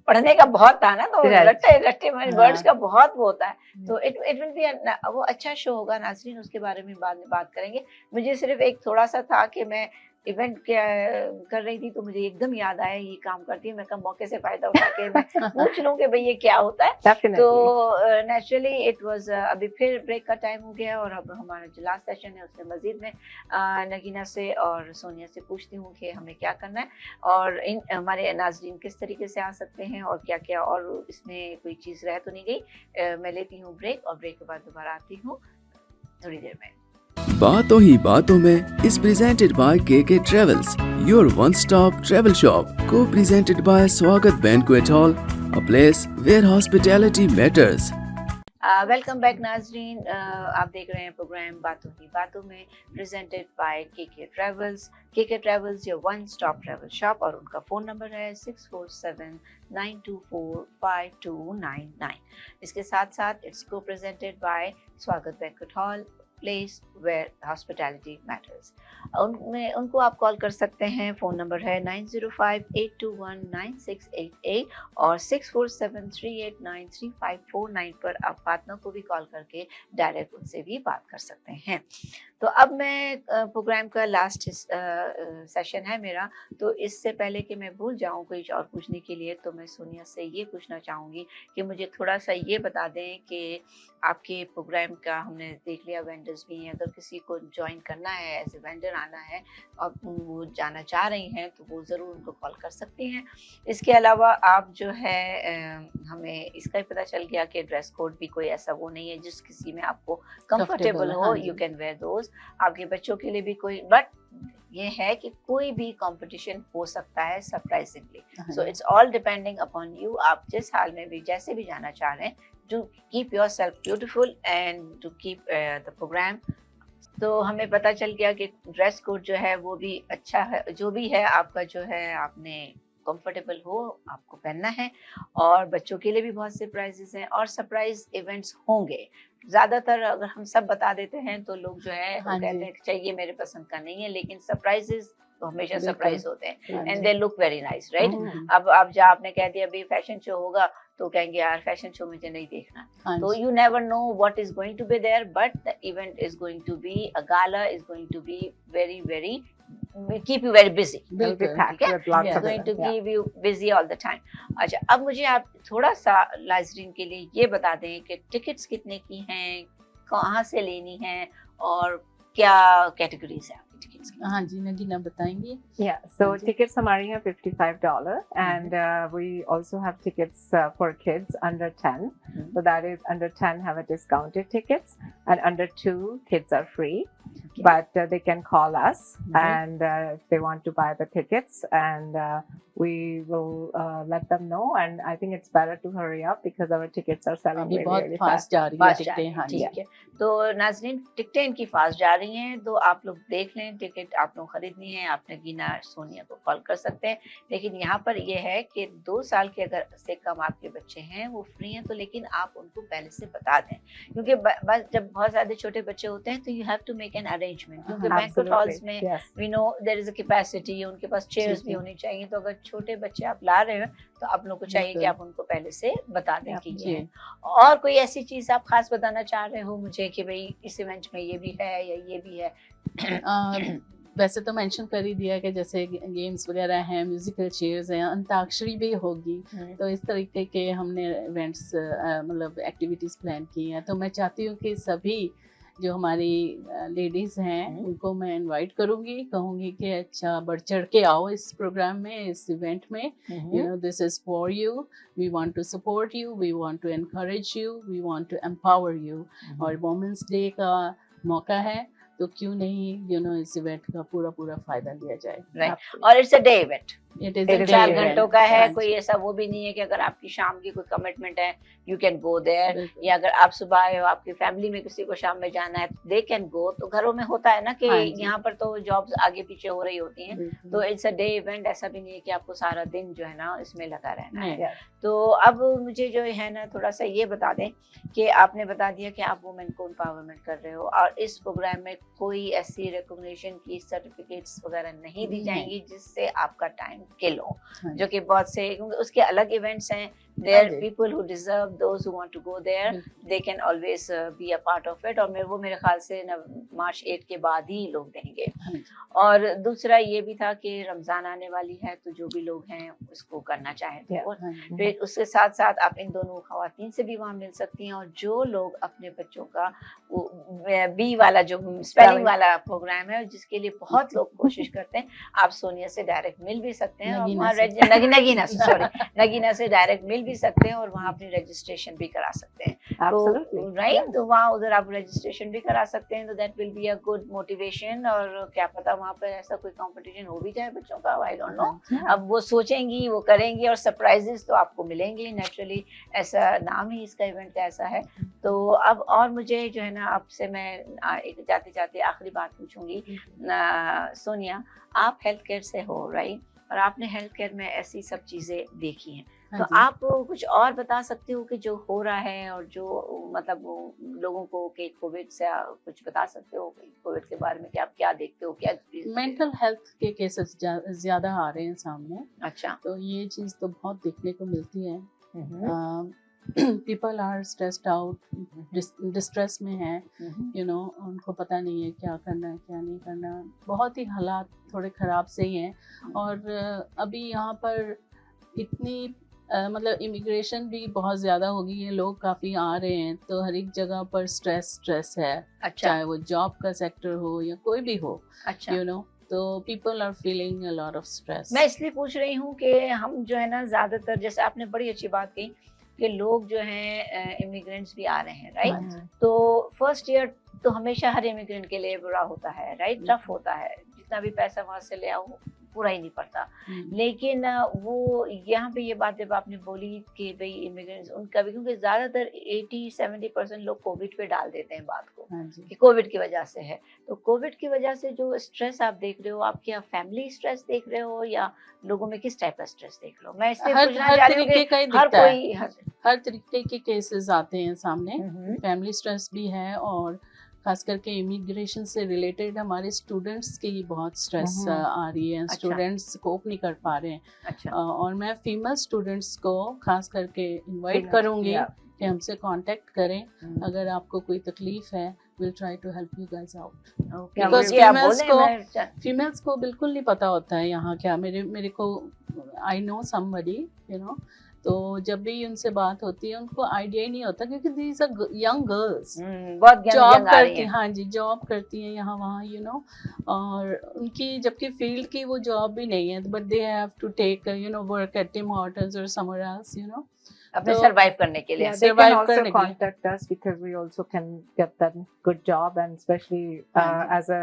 पढ़ने का बहुत था ना, तो Yes. रट्टे रट्टे में हाँ। वर्ड्स का बहुत वो होता है। तो इट विल बी वो अच्छा शो होगा नाज़रीन, उसके बारे में बाद में बात करेंगे। मुझे सिर्फ एक थोड़ा सा था कि मैं इवेंट कर रही थी तो मुझे एकदम याद आया ये काम करती है, मैं कहा मौके से फायदा उठा के मैं पूछ लूं कि भाई ये क्या होता है। Definitely. तो नेचुरली इट वाज अभी फिर ब्रेक का टाइम हो गया और अब हमारा जो लास्ट सेशन है उसमें मजीद में नगीना से और सोनिया से पूछती हूँ कि हमें क्या करना है और इन हमारे नाजरीन किस तरीके से आ सकते हैं और क्या क्या और इसमें कोई चीज़ रह तो नहीं गई। मैं लेती हूँ ब्रेक और ब्रेक के बाद दोबारा आती हूँ थोड़ी देर में। बातों ही बातों में is presented by KK Travels, your one-stop travel shop, co-presented by Swagat Banquet Hall, a place where hospitality matters. Welcome back नाजरीन, आप देख रहे हैं प्रोग्राम बातों ही बातों में presented by KK travels. KK travels your one stop travel shop और उनका फ़ोन नंबर है 6479245299। इसके साथ साथ इट्स को presented by Swagat banquet hall, place where hospitality matters। उनको आप कॉल कर सकते हैं, फ़ोन नंबर है 9058219688 और 6473893549 पर आप पार्टनर को भी कॉल करके डायरेक्ट उनसे भी बात कर सकते हैं। तो अब मैं प्रोग्राम का लास्ट सेशन है मेरा, तो इससे पहले कि मैं भूल जाऊं कुछ और पूछने के लिए, तो मैं सोनिया से ये पूछना चाहूँगी कि मुझे थोड़ा सा ये बता दें कि आपके प्रोग्राम का हमने देख लिया वेंडर्स भी हैं, अगर किसी को ज्वाइन करना है एज ए वेंडर आना है और वो जाना चाह रही हैं तो वो ज़रूर उनको कॉल कर सकती हैं। इसके अलावा आप जो है हमें इसका भी पता चल गया कि ड्रेस कोड भी कोई ऐसा वो नहीं है जिस किसी में आपको कंफर्टेबल हो, हाँ यू जी। Can wear those. आपके बच्चों के लिए भी कोई, बट ये है कि कोई भी कंपटीशन हो सकता है surprisingly. So it's all depending upon you, आप जिस हाल में भी जैसे भी जाना चाह रहे हैं, to keep your self beautiful and to keep the programme. तो हमें पता चल गया कि ड्रेस कोड जो है वो भी अच्छा है, जो भी है आपका जो है आपने कंफर्टेबल हो आपको पहनना है। और बच्चों के लिए भी बहुत से प्राइजेस हैं और सरप्राइज इवेंट्स होंगे। ज़्यादातर अगर हम सब बता देते हैं तो लोग जो है वो हाँ कहते जी। हैं कि चाहिए मेरे पसंद का नहीं है, लेकिन सरप्राइजेस तो हमेशा बिल्कुल। सरप्राइज होते हैं हाँ एंड जी। They look very nice, right? Mhm. अब जब आपने कह दिया अभी फैशन शो होगा तो कहेंगे यार फैशन शो मुझे नहीं देखना। हाँ So ji. you never know what is going to be there, but the event is going to be, a gala is going to be very, will keep you very busy. It'll be बिल्कुल। packed Okay. with lots Yeah. It's of going to events, yeah. keep you busy all the time. अच्छा, अब मुझे आप थोड़ा सा नाज़रीन के लिए ये बता दें कि टिकट्स कितने की हैं, कहाँ से लेनी है और क्या कैटेगरीज हैं आपकी? टिकट्स? हाँ जी, नगीना बताएंगी। Yeah, so हाँ जी। tickets हमारे यहाँ $55 and we also have tickets for kids under 10. So that is under 10 have a discounted tickets and under 2 kids are free. Okay. But they can call us and if they want to buy the tickets and we will let them know and I think it's better to hurry up because our tickets are selling अभी really, बहुत really fast fast. जा रही है fast जा रही टिकटें। हैं, हाँ जी। ठीक है। तो नाज़रीन टिकटें इनकी फास्ट जा रही हैं, तो आप लोग देख लें, टिकट आप लोग खरीदनी है, आप नगीना सोनिया को कॉल कर सकते हैं। लेकिन यहाँ पर ये है कि 2 साल के अगर से कम आपके बच्चे हैं, वो फ्री हैं, तो लेकिन आप उनको पहले से बता दें, क्योंकि बस जब बहुत ज़्यादा छोटे बच्चे होते हैं तो you have to make an arrangement, क्योंकि बैंक्वेट हॉल्स में Yes. We know there is a capacity, उनके पास चेयर्स ठीक भी है। होनी चाहिए। तो अगर छोटे बच्चे आप ला रहे हो तो आप लोग को चाहिए कि बिल्कुल। आप उनको पहले से बता दें कि ये जी। है। और कोई ऐसी चीज आप खास बताना चाह रहे हो मुझे कि भाई इस इवेंट में ये भी है या ये भी है? वैसे तो मेंशन कर ही दिया कि जैसे गेम्स वगैरह हैं, म्यूजिकल चेयर्स हैं, अंताक्षरी भी होगी। तो इस तरीके के हमने इवेंट्स मतलब एक्टिविटीज़ प्लान की हैं। तो मैं चाहती हूँ कि सभी जो हमारी लेडीज़ हैं उनको मैं इनवाइट करूँगी, कहूँगी कि अच्छा बढ़ चढ़ के आओ इस प्रोग्राम में, इस इवेंट में। You know this is for you, we want to support you, we want to encourage you, we want to empower you. और वुमेंस डे का मौका है तो क्यों नहीं इस इवेंट का पूरा फ़ायदा लिया जाए। राइट। और it's a day event, it is 4 घंटों का है। कोई ऐसा वो भी नहीं है कि अगर आपकी शाम की कोई कमिटमेंट है यू कैन गो देयर, बिल्कुल। या अगर आप सुबह आए हो, आपकी फैमिली में किसी को शाम में जाना है दे कैन गो। तो घरों में होता है ना कि हाँ जी। यहाँ पर तो जॉब्स आगे पीछे हो रही होती हैं, बिल्कुल। तो इट्स अ डे इवेंट। ऐसा भी नहीं है कि आपको सारा दिन जो है ना इसमें लगा रहना है। नहीं। तो अब मुझे जो है ना थोड़ा सा ये बता दें कि आपने बता दिया कि आप वुमेन को एम्पावरमेंट कर रहे हो, और इस प्रोग्राम में कोई ऐसी रिकॉग्निशन की सर्टिफिकेट्स वगैरह नहीं दी नहीं। जाएंगी जिससे आपका टाइम किल हो, हाँ जो कि बहुत से, क्योंकि उसके अलग इवेंट्स हैं। देयर जी। People who deserve, those who want to go there, बिल्कुल। They can always be a part of it. और वो मेरे ख्याल से मार्च 8 के बाद ही लोग देंगे। हाँ जी। और दूसरा ये भी था कि रमजान आने वाली है, तो जो भी लोग हैं उसको करना चाहें तो वो। हाँ जी। फिर उसके साथ साथ आप इन दोनों खवातीन से भी वहाँ मिल सकती हैं। और जो लोग अपने बच्चों का वो बी वाला जो स्पेलिंग वाला प्रोग्राम है जिसके लिए बहुत लोग कोशिश करते हैं, आप सोनिया से डायरेक्ट मिल भी सकते हैं, और नगीना वहाँ नगीना से डायरेक्ट मिल भी सकते हैं, और वहाँ अपनी रजिस्ट्रेशन भी करा सकते हैं। Absolutely. तो राइट, तो वहाँ उधर आप रजिस्ट्रेशन भी करा सकते हैं। तो that will be a good motivation. और क्या पता वहाँ पर ऐसा कोई कंपटीशन हो भी जाए बच्चों का, आई डोंट नो। अब वो सोचेंगी, वो करेंगी, और सरप्राइजेस तो आपको मिलेंगे नेचुरली, ऐसा नाम ही इसका इवेंट का ऐसा है। तो अब और मुझे जो है ना आपसे मैं एक जाते जाते आखिरी बात पूछूंगी। सोनिया, आप हेल्थ केयर से हो, राइट, और आपने हेल्थ केयर में ऐसी सब चीजें देखी हैं, तो आप कुछ और बता सकते हो कि जो हो रहा है, और जो मतलब लोगों को कि कोविड से कुछ बता सकते हो कोविड के बारे में कि आप क्या देखते हो, क्या मेंटल हेल्थ के केसेस ज्यादा आ रहे हैं सामने। अच्छा। तो ये चीज तो बहुत देखने को मिलती है। People are stressed out, distress में है, उनको पता नहीं है क्या करना है क्या नहीं करना। बहुत ही हालात थोड़े खराब से ही हैं। और अभी यहाँ पर इतनी मतलब इमिग्रेशन भी बहुत ज़्यादा हो गई है, लोग काफ़ी आ रहे हैं, तो हर एक जगह पर स्ट्रेस है। अच्छा। चाहे वो जॉब का सेक्टर हो या कोई भी हो। अच्छा। तो people are feeling a lot of stress. मैं इसलिए पूछ रही हूँ कि हम जो है ना ज़्यादातर, जैसे आपने बड़ी अच्छी बात कही कि लोग जो हैं इमिग्रेंट्स भी आ रहे हैं, राइट। तो फर्स्ट ईयर तो हमेशा हर इमिग्रेंट के लिए बुरा होता है, राइट, टफ होता है। जितना भी पैसा वहाँ से ले आओ पूरा ही नहीं पड़ता। लेकिन वो यहाँ पे ये बात जब आपने बोली कि भाई इमिग्रेंट्स उनका भी, क्योंकि ज़्यादातर 80-70% लोग कोविड पे डाल देते हैं बात को कि कोविड की वजह से है। तो कोविड की वजह से जो स्ट्रेस आप देख रहे हो, आप क्या फैमिली स्ट्रेस देख रहे हो या लोगों में किस टाइप का स्ट्रेस देख रहे हो? मैं इससे पूछना चाह रही हूँ कि हर तरीके के केसेस आते हैं सामने। फैमिली स्ट्रेस भी है, और खास करके इमिग्रेशन से रिलेटेड हमारे स्टूडेंट्स की बहुत स्ट्रेस आ रही है। स्टूडेंट्स कोप नहीं कर पा रहे हैं। अच्छा। और मैं फीमेल स्टूडेंट्स को खास करके इनवाइट करूंगी कि हमसे कांटेक्ट करें अगर आपको कोई तकलीफ है। Will try to help you guys out. Because females को बिल्कुल नहीं पता होता है यहाँ क्या। मेरे को आई नो समबडी तो जब भी उनसे बात होती है उनको आइडिया ही नहीं होता, क्योंकि दीज आर यंग गर्ल्स, बहुत जॉब यंग आ रही करती हैं। हाँ जी, जॉब करती हैं यहाँ वहाँ, और उनकी जबकि फील्ड की वो जॉब भी नहीं है, but they have to take work at Tim Hortons और समवेयर एल्स, अपने तो सरवाइव करने के लिए। Yeah, they can survive also करने के लिए। contact us because we also can get them good job, and especially हाँ जी। as a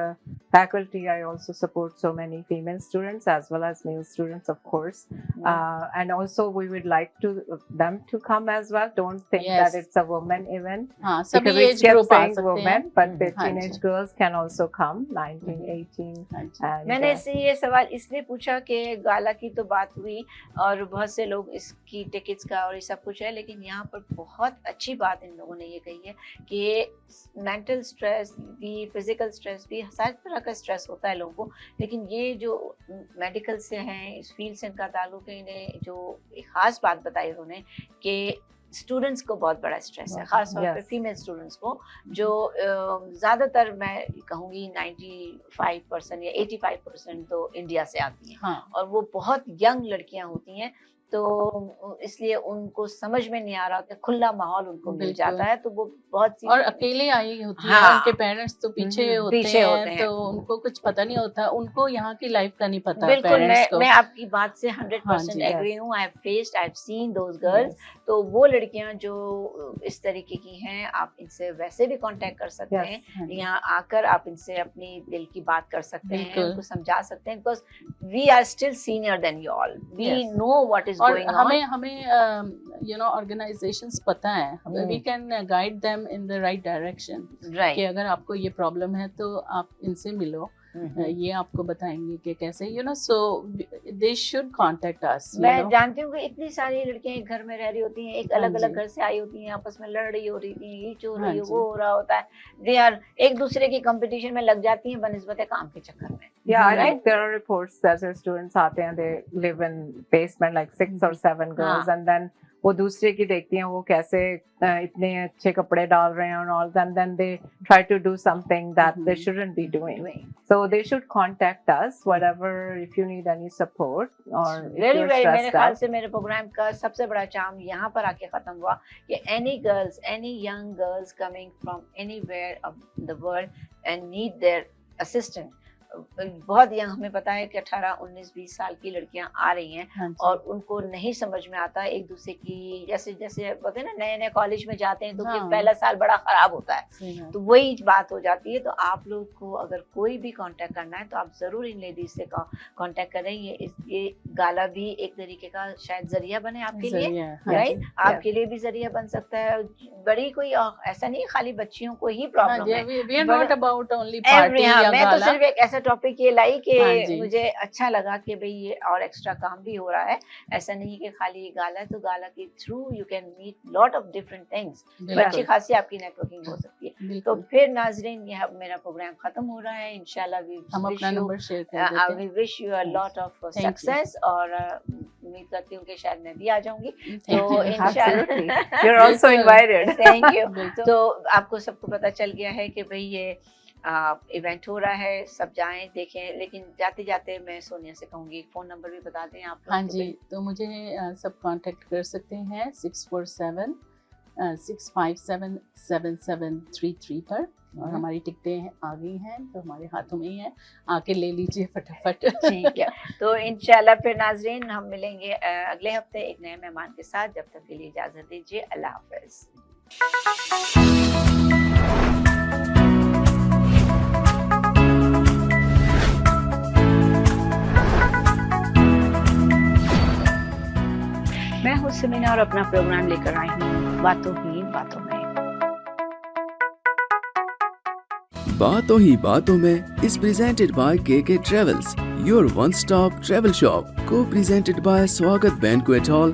faculty, I also support so many female students as well as male students, of course. And also we would like to them to come as well. Don't think Yes. that it's a woman event हाँ, सभी because we as kept group आ saying सकते हैं। women, but the हाँ teenage ji. girls can also come, 19, 18. हाँ जी। And मैंने इससे ये सवाल इसलिए पूछा कि गाला की तो बात हुई और बहुत से लोग इसकी टिकट्स का और ये सब कुछ है, लेकिन यहाँ पर बहुत अच्छी बात इन लोगों ने ये कही है कि मेंटल स्ट्रेस भी, फिजिकल स्ट्रेस भी, सारी तरह का स्ट्रेस होता है लोगों को, लेकिन ये जो मेडिकल से हैं, इस फील्ड से इनका ताल्लुक है, इन्हें जो एक खास बात बताई उन्होंने कि स्टूडेंट्स को बहुत बड़ा स्ट्रेस है, खास तौर पे Yes. फीमेल स्टूडेंट्स को, जो ज़्यादातर मैं कहूँगी 95% या 85% तो इंडिया से आती हैं, हाँ, और वो बहुत यंग लड़कियां होती हैं, तो इसलिए उनको समझ में नहीं आ रहा कि खुला माहौल उनको मिल बिल्कुल। जाता है, तो वो बहुत सी और अकेले आई होती है, हाँ। उनके पेरेंट्स तो पीछे पीछे होते होते हैं। हैं, तो उनको कुछ पता नहीं होता, उनको यहाँ की लाइफ का नहीं पता बिल्कुल, पेरेंट्स को। मैं आपकी बात से 100% जी, एग्री हूँ। I have seen those girls. तो वो लड़कियां जो इस तरीके की हैं, आप इनसे वैसे भी कांटेक्ट कर सकते Yes. हैं, हाँ जी। यहाँ आकर आप इनसे अपनी दिल की बात कर सकते हैं, बिल्कुल। उनको समझा सकते हैं, because we are still senior then you all, we Yes. Know what is और गोइंग हमें ऑन। ऑर्गेनाइजेशंस पता है, we can guide them in the right direction, कि राइट। अगर आपको ये प्रॉब्लम है तो आप इनसे मिलो, ये आपको बताएंगे कि कैसे, सो दे शुड कांटेक्ट अस। मैं जानती हूँ कि इतनी सारी लड़कियां एक घर में रह रही होती हैं, एक हाँ अलग अलग जी। घर से आई होती हैं, आपस में लड़ रही हो रही थी, ये हो हाँ रही हो, जी। वो हो रहा होता है, दे आर एक दूसरे की कंपटीशन में लग जाती हैं बनिस्बत काम के चक्कर में। Yeah, I Right? think there are reports that their students आते हैं, they live in basement like 6 or 7 girls, and then वो दूसरे की देखती हैं वो कैसे इतने अच्छे कपड़े डाल रहे हैं and all, and then they try to do something that they shouldn't be doing. So they should contact us, whatever, if you need any support or if very you're very, मेरे stressed ख्याल out. से मेरे programme का सबसे बड़ा charm यहाँ पर आके खत्म हुआ कि any girls, any young girls coming from anywhere of the world and need their assistant, बहुत यंग, हमें पता है कि 18, 19, 20 साल की लड़कियां आ रही हैं हाँ जी। और उनको नहीं समझ में आता एक दूसरे की, जैसे जैसे बोलते हैं ना, नए नए कॉलेज में जाते हैं तो फिर हाँ। पहला साल बड़ा खराब होता है, सही है। तो वही बात हो जाती है। तो आप लोग को अगर कोई भी कांटेक्ट करना है तो आप जरूर इन लेडीज से कांटेक्ट करें। ये गाला भी एक तरीके का शायद जरिया बने आपके लिए, सही है, हाँ राइट? जी। आपके लिए भी जरिया बन सकता है। बड़ी कोई ऐसा नहीं है खाली बच्चियों को ही हाँ प्रॉब्लम जी, है, we are बड़ा- not about only party हाँ, या मैं तो गाला। सिर्फ एक ऐसा टॉपिक ये लाई कि हाँ जी। मुझे अच्छा लगा कि भाई ये और एक्स्ट्रा काम भी हो रहा है, ऐसा नहीं कि खाली गाला है, तो गाला के through you can meet lot of different things, बिल्कुल, अच्छी खासी आपकी नेटवर्किंग हो सकती है। तो बिल्कुल। फिर नाजरीन, यह मेरा प्रोग्राम खत्म हो रहा है, इंशाल्लाह हम अपना नंबर शेयर कर देते हैं। We wish you a lot of you. Success, और उम्मीद करती हूँ कि शायद मैं भी आ जाऊंगी, Thank तो you. Absolutely. इंशाल्लाह You're also बिल्कुल। invited. Thank you. बिल्कुल। तो आपको सबको पता चल गया है कि भाई ये इवेंट हो रहा है, सब जाएं देखें, लेकिन जाते जाते मैं सोनिया से कहूंगी फोन नंबर भी बता दें आप लोग हाँ को जी, तो मुझे सब कांटेक्ट कर सकते हैं 647 657 7733 पर, और हमारी टिकटें आ गई हैं तो हमारे हाथों में ही है, आके ले लीजिए फटाफट। ठीक है। तो इंशाल्लाह फिर नाजरीन हम मिलेंगे अगले हफ्ते एक नए मेहमान के साथ। जब तक के लिए इजाजत दीजिए, अल्लाह हाफिज। मैं हूँ समीना और अपना प्रोग्राम लेकर आई हूँ बातों ही बातों में। बातों ही बातों में is presented by KK Travels, your one-stop travel shop, co-presented by Swagat Banquet Hall,